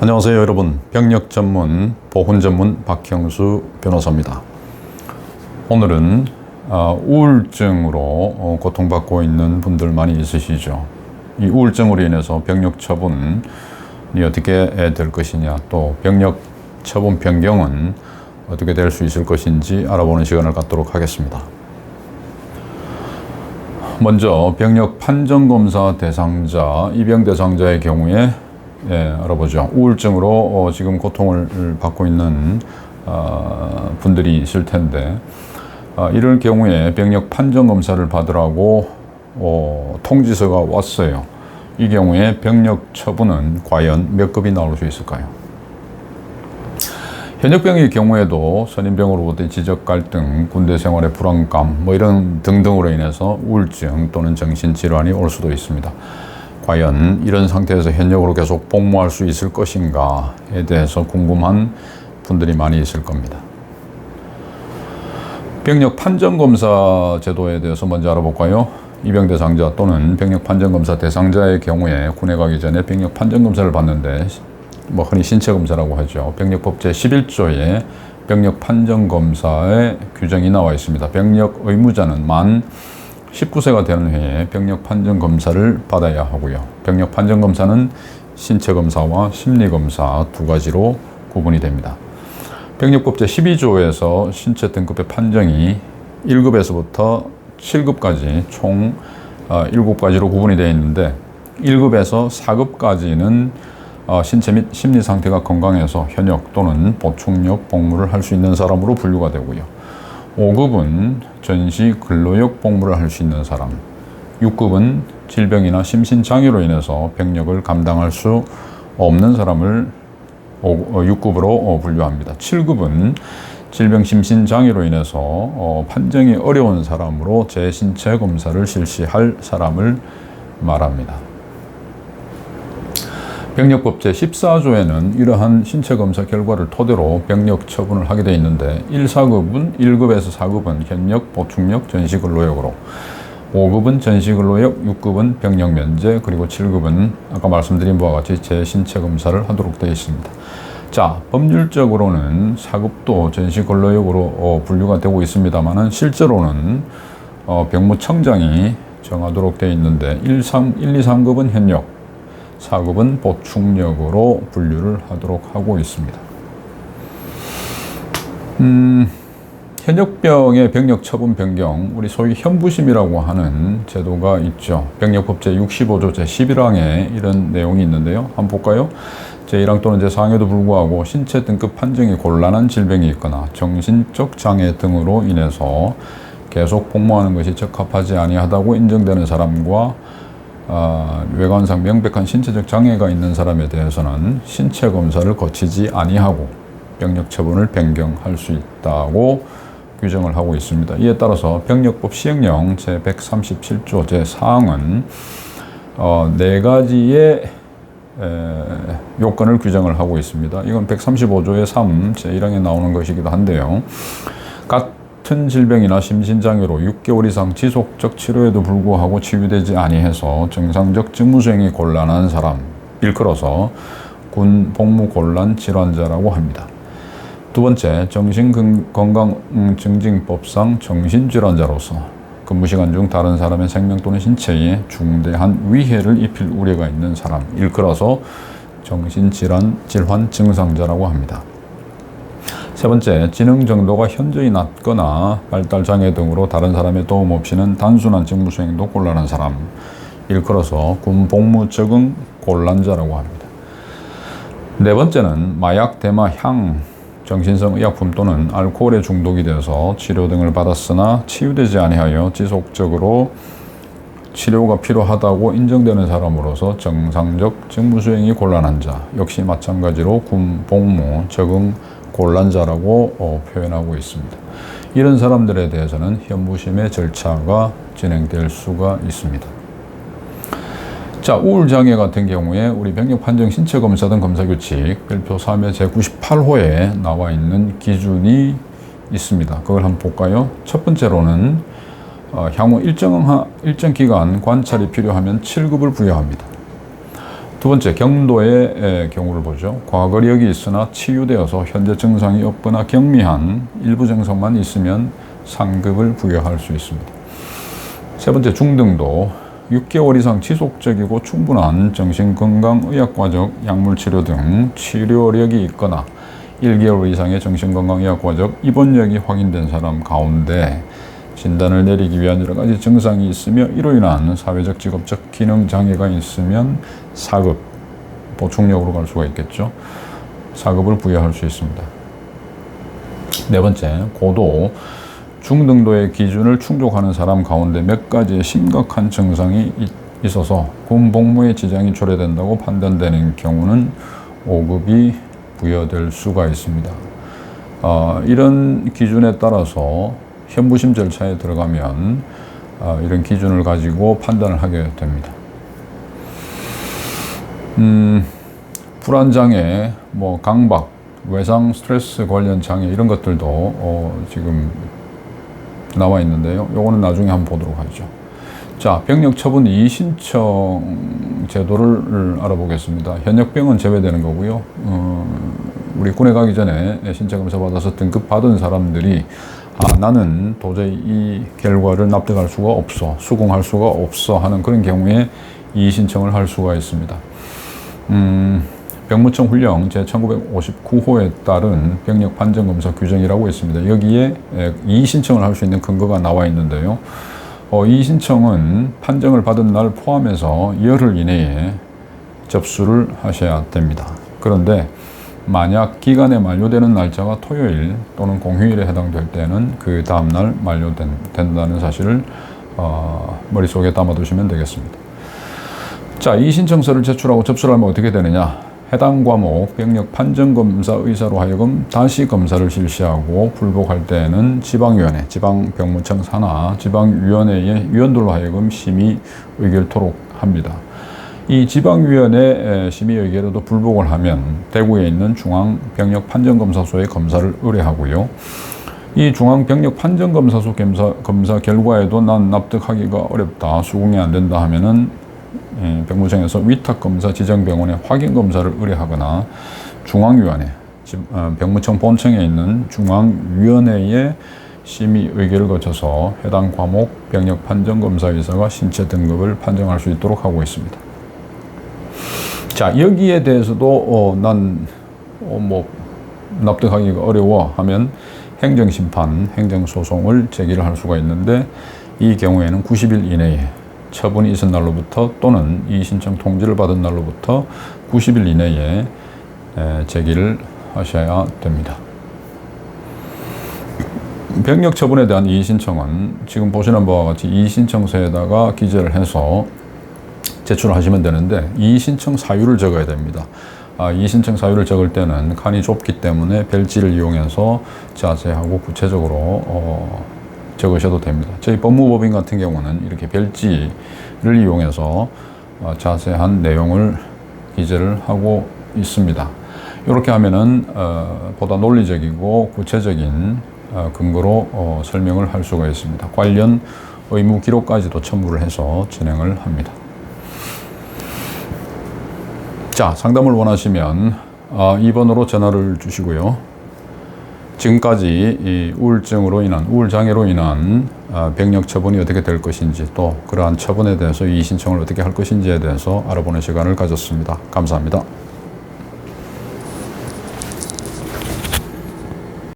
안녕하세요 여러분, 병력 전문, 보훈 전문 박형수 변호사입니다. 오늘은 우울증으로 고통받고 있는 분들 많이 있으시죠. 이 우울증으로 인해서 병력 처분이 어떻게 될 것이냐, 또 병력 처분 변경은 어떻게 될 수 있을 것인지 알아보는 시간을 갖도록 하겠습니다. 먼저 병력 판정검사 대상자, 입영 대상자의 경우에 알아보죠. 우울증으로 지금 고통을 받고 있는 분들이 있을 텐데, 이럴 경우에 병력 판정검사를 받으라고 통지서가 왔어요. 이 경우에 병력 처분은 과연 몇 급이 나올 수 있을까요? 현역병의 경우에도 선임병으로부터의 지적 갈등, 군대 생활의 불안감, 이런 등등으로 인해서 우울증 또는 정신질환이 올 수도 있습니다. 과연 이런 상태에서 현역으로 계속 복무할 수 있을 것인가에 대해서 궁금한 분들이 많이 있을 겁니다. 병력 판정검사 제도에 대해서 먼저 알아볼까요? 입영 대상자 또는 병력 판정검사 대상자의 경우에 군에 가기 전에 병력 판정검사를 받는데, 흔히 신체검사라고 하죠. 병력법 제11조에 병력 판정검사의 규정이 나와 있습니다. 병력 의무자는 만 19세가 되는 해에 병력 판정검사를 받아야 하고요. 병력 판정검사는 신체검사와 심리검사 두 가지로 구분이 됩니다. 병력법 제12조에서 신체 등급의 판정이 1급에서부터 7급까지 총 7가지로 구분이 되어 있는데, 1급에서 4급까지는 신체 및 심리 상태가 건강해서 현역 또는 보충력 복무를 할 수 있는 사람으로 분류가 되고요. 5급은 전시 근로역 복무를 할 수 있는 사람, 6급은 질병이나 심신장애로 인해서 병력을 감당할 수 없는 사람을 6급으로 분류합니다. 7급은 질병 심신장애로 인해서 판정이 어려운 사람으로 재신체 검사를 실시할 사람을 말합니다. 병력법 제14조에는 이러한 신체검사 결과를 토대로 병력 처분을 하게 되어 있는데, 1사급은 1급에서 4급은 현역, 보충력, 전시근로역으로, 5급은 전시근로역, 6급은 병력 면제, 그리고 7급은 아까 말씀드린 바와 같이 재신체검사를 하도록 되어 있습니다. 자, 법률적으로는 4급도 전시근로역으로 분류가 되고 있습니다만, 실제로는 병무청장이 정하도록 되어 있는데 1, 2, 3급은 현역, 4급은 보충력으로 분류를 하도록 하고 있습니다. 현역병의 병력 처분 변경, 우리 소위 현부심이라고 하는 제도가 있죠. 병력법 제65조 제11항에 이런 내용이 있는데요. 한번 볼까요? 제1항 또는 제4항에도 불구하고 신체 등급 판정이 곤란한 질병이 있거나 정신적 장애 등으로 인해서 계속 복무하는 것이 적합하지 아니하다고 인정되는 사람과 외관상 명백한 신체적 장애가 있는 사람에 대해서는 신체 검사를 거치지 아니하고 병력 처분을 변경할 수 있다고 규정을 하고 있습니다. 이에 따라서 병력법 시행령 제137조 제4항은 4가지의 요건을 규정을 하고 있습니다. 이건 135조의 3 제1항에 나오는 것이기도 한데요. 같은 질병이나 심신장애로 6개월 이상 지속적 치료에도 불구하고 치유되지 아니해서 정상적 직무수행이 곤란한 사람, 일컬어서 군 복무곤란 질환자라고 합니다. 두 번째, 정신건강증진법상 정신질환자로서 근무시간 중 다른 사람의 생명 또는 신체에 중대한 위해를 입힐 우려가 있는 사람, 일컬어서 정신질환 증상자라고 합니다. 세 번째, 지능 정도가 현저히 낮거나 발달장애 등으로 다른 사람의 도움 없이는 단순한 직무수행도 곤란한 사람, 일컬어서 군 복무 적응 곤란자라고 합니다. 네 번째는 마약, 대마, 향, 정신성 의약품 또는 알코올에 중독이 되어서 치료 등을 받았으나 치유되지 아니하여 지속적으로 치료가 필요하다고 인정되는 사람으로서 정상적 직무수행이 곤란한 자, 역시 마찬가지로 군 복무 적응 곤란자라고 표현하고 있습니다. 이런 사람들에 대해서는 현부심의 절차가 진행될 수가 있습니다. 자, 우울장애 같은 경우에 우리 병력 판정 신체검사 등 검사규칙 별표 3의 제98호에 나와 있는 기준이 있습니다. 그걸 한번 볼까요? 첫 번째로는 향후 일정 기간 관찰이 필요하면 7급을 부여합니다. 두 번째, 경도의 경우를 보죠. 과거력이 있으나 치유되어서 현재 증상이 없거나 경미한 일부 증상만 있으면 상급을 부여할 수 있습니다. 세 번째, 중등도 6개월 이상 지속적이고 충분한 정신건강의학과적 약물치료 등 치료력이 있거나 1개월 이상의 정신건강의학과적 입원력이 확인된 사람 가운데 진단을 내리기 위한 여러 가지 증상이 있으며 이로 인한 사회적, 직업적 기능 장애가 있으면 4급, 보충력으로 갈 수가 있겠죠. 4급을 부여할 수 있습니다. 네 번째, 고도, 중등도의 기준을 충족하는 사람 가운데 몇 가지의 심각한 증상이 있어서 군 복무에 지장이 초래된다고 판단되는 경우는 5급이 부여될 수가 있습니다. 이런 기준에 따라서 현부심 절차에 들어가면 이런 기준을 가지고 판단을 하게 됩니다. 불안장애, 강박, 외상 스트레스 관련 장애 이런 것들도 지금 나와 있는데요. 요거는 나중에 한번 보도록 하죠. 자, 병력 처분 이의 신청 제도를 알아보겠습니다. 현역병은 제외되는 거고요. 우리 군에 가기 전에 신체 검사 받아서 등급 받은 사람들이 나는 도저히 이 결과를 납득할 수가 없어, 수긍할 수가 없어 하는 그런 경우에 이의 신청을 할 수가 있습니다. 병무청 훈령 제1959호에 따른 병력 판정 검사 규정이라고 있습니다. 여기에 이의 신청을 할 수 있는 근거가 나와 있는데요. 이의 신청은 판정을 받은 날 포함해서 열흘 이내에 접수를 하셔야 됩니다. 그런데 만약 기간에 만료되는 날짜가 토요일 또는 공휴일에 해당될 때는 그 다음날 만료된다는 사실을 머릿속에 담아두시면 되겠습니다. 자, 이의 신청서를 제출하고 접수를 하면 어떻게 되느냐? 해당 과목 병력 판정검사 의사로 하여금 다시 검사를 실시하고 불복할 때에는 지방위원회, 지방병무청 산하 지방위원회의 위원들로 하여금 심의 의결토록 합니다. 이 지방위원회 심의 의결에도 불복을 하면 대구에 있는 중앙병력판정검사소에 검사를 의뢰하고요. 이 중앙병력판정검사소 검사 결과에도 난 납득하기가 어렵다, 수긍이 안 된다 하면은 병무청에서 위탁검사 지정병원에 확인검사를 의뢰하거나 중앙위원회, 병무청 본청에 있는 중앙위원회의 심의 의결을 거쳐서 해당 과목 병력판정검사의사가 신체 등급을 판정할 수 있도록 하고 있습니다. 자, 여기에 대해서도 납득하기가 어려워 하면 행정심판, 행정소송을 제기를 할 수가 있는데 이 경우에는 90일 이내에 처분이 있은 날로부터 또는 이의 신청 통지를 받은 날로부터 90일 이내에 제기를 하셔야 됩니다. 병력 처분에 대한 이의 신청은 지금 보시는 바와 같이 이의 신청서에다가 기재를 해서 제출하시면 되는데 이의 신청 사유를 적어야 됩니다. 이의 신청 사유를 적을 때는 칸이 좁기 때문에 별지를 이용해서 자세하고 구체적으로 적으셔도 됩니다. 저희 법무법인 같은 경우는 이렇게 별지를 이용해서 자세한 내용을 기재를 하고 있습니다. 이렇게 하면은 보다 논리적이고 구체적인 근거로 설명을 할 수가 있습니다. 관련 의무 기록까지도 첨부를 해서 진행을 합니다. 자, 상담을 원하시면 이 번호로 전화를 주시고요. 지금까지 이 우울증으로 인한, 우울장애로 인한 병력 처분이 어떻게 될 것인지, 또 그러한 처분에 대해서 이의 신청을 어떻게 할 것인지에 대해서 알아보는 시간을 가졌습니다. 감사합니다.